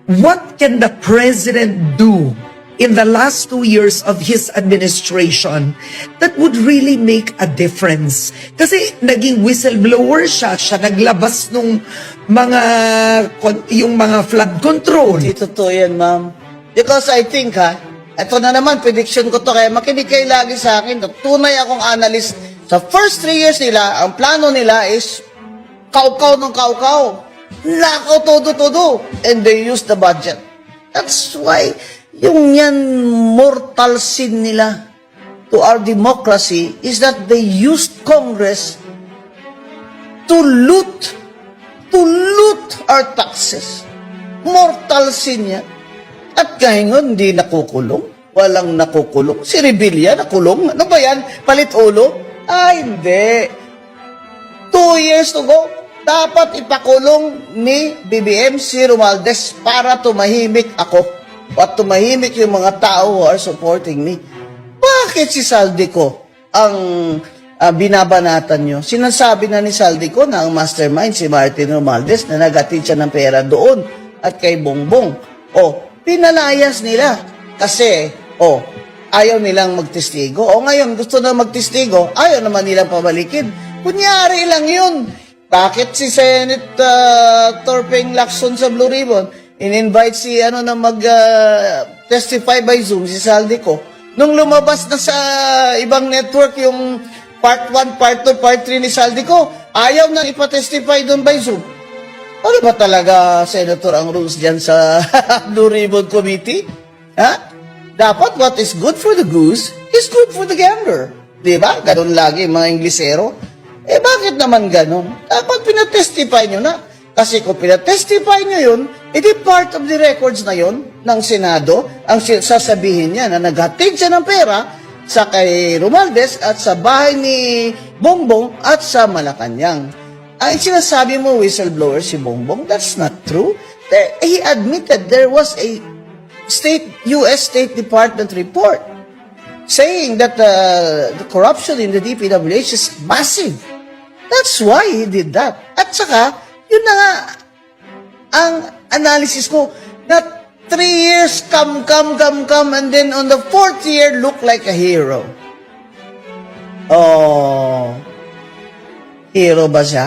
what can the president do in the last 2 years of his administration that would really make a difference? Kasi naging whistleblower siya naglabas nung yung mga flood control. Hindi totoo yan, ma'am. Because I think, ito na naman, prediction ko to, kaya makinig kayo lagi sa akin. Tunay akong analyst. Sa first 3 years nila, ang plano nila is kaukaw ng kaukaw. Lakaw todo-todo. And they use the budget. That's why, yung yan mortal sin nila to our democracy is that they used Congress to loot our taxes. Mortal sin yan. At ngayon, hindi nakukulong. Walang nakukulong. Si Rebilla nakulong. Ano ba yan? Palit ulo? Hindi. 2 years to go. Dapat ipakulong ni BBM si Romualdez para tumahimik ako. At tumahimik yung mga tao who are supporting me. Bakit si Saldico ang binabanatan nyo? Sinasabi na ni Saldico na ang mastermind si Martin Romualdez na nagatid siya ng pera doon at kay Bongbong. Pinalayas nila kasi, ayaw nilang magtestigo. Ngayon, gusto na magtestigo, ayaw naman nilang pabalikin. Kunyari lang yun. Bakit si Senate Torpeng Lacson sa Blue Ribbon in-invite si na mag-testify by Zoom, si Saldico? Nung lumabas na sa ibang network yung part 1, part 2, part 3 ni Saldico, ayaw na ipatestify doon by Zoom. Ano ba talaga, Senator, ang rules dyan sa Blue Ribbon Committee? Dapat what is good for the goose is good for the gander. Diba? Ganun lagi mga Inglesero. Bakit naman ganun? Dapat pinatestify nyo na. Kasi kung pinatestify nyo yun, edi part of the records na yun ng Senado, ang sasabihin niya na naghatid siya ng pera sa kay Romualdez at sa bahay ni Bongbong at sa Malacanang. Ang sinasabi mo, whistleblower si Bongbong, that's not true. He admitted there was a U.S. State Department report saying that the corruption in the DPWH is massive. That's why he did that. At saka, yun na nga, ang analysis ko, that 3 years come, and then on the 4th year, look like a hero. Hero ba siya?